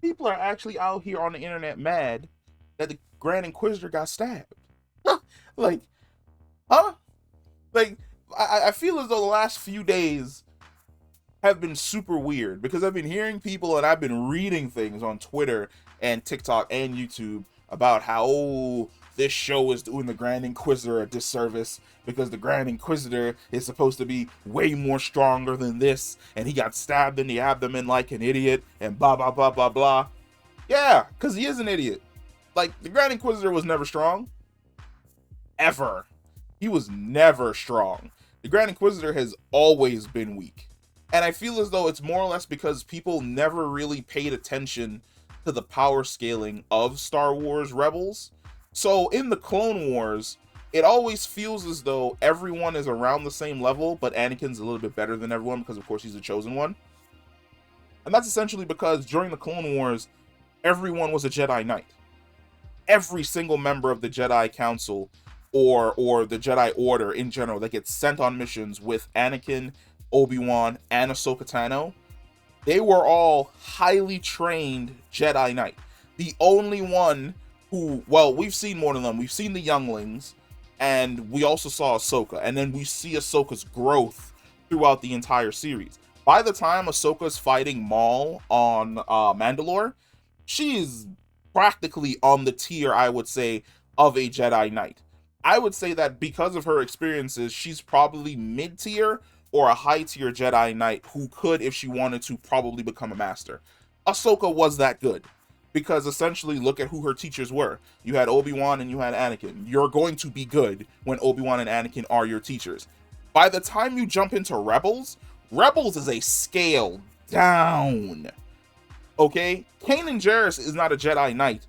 People are actually out here on the internet mad that the Grand Inquisitor got stabbed. Like, huh? Like, I feel as though the last few days have been super weird because I've been hearing people and I've been reading things on Twitter and TikTok and YouTube about how, oh, this show is doing the Grand Inquisitor a disservice because the Grand Inquisitor is supposed to be way more stronger than this, and he got stabbed in the abdomen like an idiot, and blah blah blah blah blah. Yeah, because he is an idiot. Like, the Grand Inquisitor was never strong. Ever. He was never strong. The Grand Inquisitor has always been weak. And I feel as though it's more or less because people never really paid attention to the power scaling of Star Wars Rebels. So in the Clone Wars, it always feels as though everyone is around the same level, but Anakin's a little bit better than everyone because, of course, he's the chosen one. And that's essentially because during the Clone Wars, everyone was a Jedi Knight. Every single member of the Jedi Council or the Jedi Order in general that gets sent on missions with Anakin, Obi-Wan, and Ahsoka Tano, they were all highly trained Jedi Knight. The only one who, well, we've seen more than them. We've seen the younglings, and we also saw Ahsoka, and then we see Ahsoka's growth throughout the entire series. By the time Ahsoka's fighting Maul on Mandalore, she is practically on the tier, I would say, of a Jedi Knight. I would say that because of her experiences, she's probably mid-tier or a high-tier Jedi Knight who could, if she wanted to, probably become a master. Ahsoka was that good. Because essentially, look at who her teachers were. You had Obi-Wan and you had Anakin. You're going to be good when Obi-Wan and Anakin are your teachers. By the time you jump into Rebels, Rebels is a scale down. Okay? Kanan Jarrus is not a Jedi Knight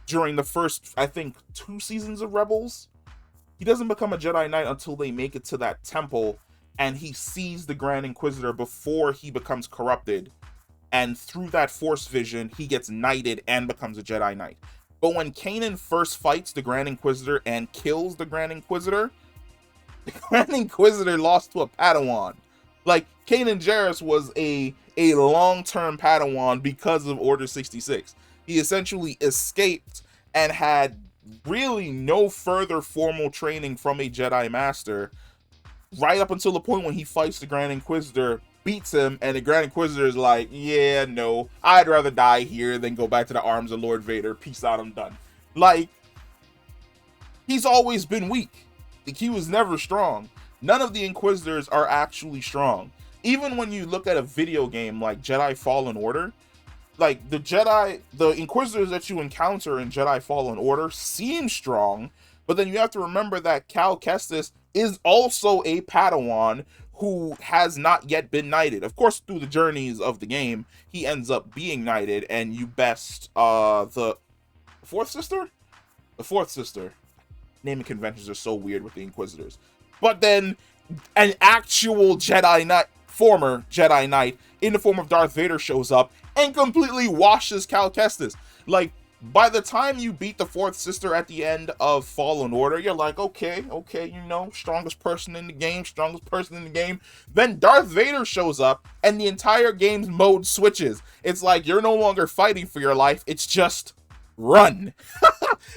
during the first, I think, 2 seasons of Rebels. He doesn't become a Jedi Knight until they make it to that temple and he sees the Grand Inquisitor before he becomes corrupted. And through that Force vision, he gets knighted and becomes a Jedi Knight. But when Kanan first fights the Grand Inquisitor and kills the Grand Inquisitor, the Grand Inquisitor lost to a Padawan. Like, Kanan Jarrus was a long-term Padawan because of Order 66. He essentially escaped and had really no further formal training from a Jedi Master right up until the point when he fights the Grand Inquisitor, beats him, and the Grand Inquisitor is like, yeah, no, I'd rather die here than go back to the arms of Lord Vader. Peace out, I'm done. Like, he's always been weak. Like, he was never strong. None of the Inquisitors are actually strong. Even when you look at a video game like Jedi Fallen Order, like, the Inquisitors that you encounter in Jedi Fallen Order seem strong, but then you have to remember that Cal Kestis is also a Padawan who has not yet been knighted. Of course, through the journeys of the game, he ends up being knighted, and you best the fourth sister? The fourth sister. Naming conventions are so weird with the Inquisitors. But then an actual Jedi Knight, former Jedi Knight, in the form of Darth Vader shows up and completely washes Cal Kestis. Like, by the time you beat the fourth sister at the end of Fallen Order, you're like, okay, you know, strongest person in the game. Then Darth Vader shows up, and the entire game's mode switches. It's like, you're no longer fighting for your life, it's just run.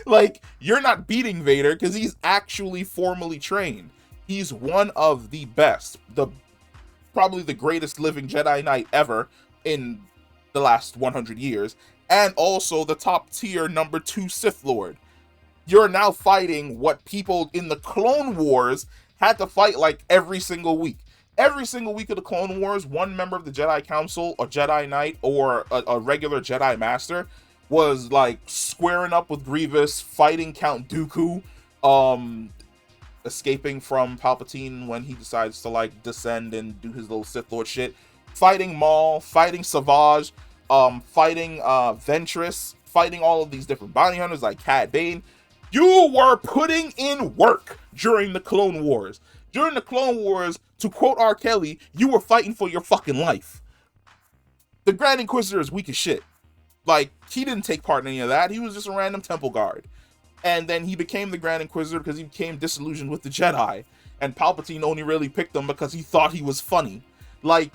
Like, you're not beating Vader, because he's actually formally trained. He's one of the best, probably the greatest living Jedi Knight ever in the last 100 years. And also the top tier number 2 Sith Lord. You're now fighting what people in the Clone Wars had to fight like every single week. Every single week of the Clone Wars, one member of the Jedi Council, a Jedi Knight, or a regular Jedi Master was like squaring up with Grievous, fighting Count Dooku, escaping from Palpatine when he decides to like descend and do his little Sith Lord shit, fighting Maul, fighting Savage, fighting Ventress, fighting all of these different bounty hunters like Cad Bane. You were putting in work during the Clone Wars. During the Clone Wars, to quote R. Kelly, you were fighting for your fucking life. The Grand Inquisitor is weak as shit. Like, he didn't take part in any of that. He was just a random temple guard. And then he became the Grand Inquisitor because he became disillusioned with the Jedi. And Palpatine only really picked him because he thought he was funny. Like,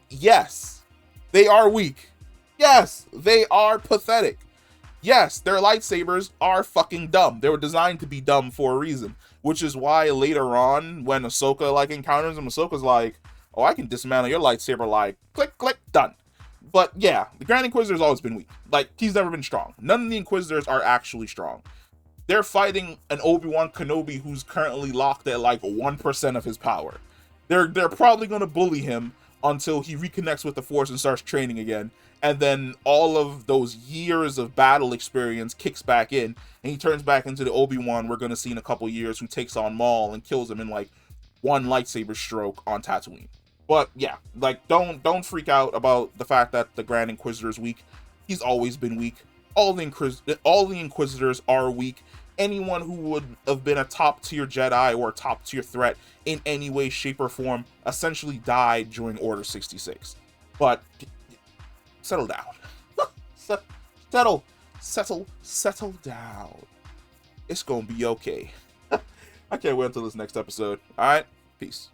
yes, they are weak. Yes, they are pathetic. Yes, their lightsabers are fucking dumb. They were designed to be dumb for a reason, which is why later on, when Ahsoka like encounters him, Ahsoka's like, "Oh, I can dismantle your lightsaber." Like, click, click, done. But yeah, the Grand Inquisitor's always been weak. Like, he's never been strong. None of the Inquisitors are actually strong. They're fighting an Obi-Wan Kenobi who's currently locked at like 1% of his power. They're probably gonna bully him until he reconnects with the Force and starts training again, and then all of those years of battle experience kicks back in, and he turns back into the Obi-Wan we're gonna see in a couple years, who takes on Maul and kills him in like one lightsaber stroke on Tatooine. But yeah, like don't freak out about the fact that the Grand Inquisitor is weak. He's always been weak. All the Inquisitors are weak. Anyone who would have been a top tier Jedi or a top tier threat in any way, shape, or form essentially died during Order 66. But settle down. settle down. It's gonna be okay. I can't wait until this next episode. All right, peace.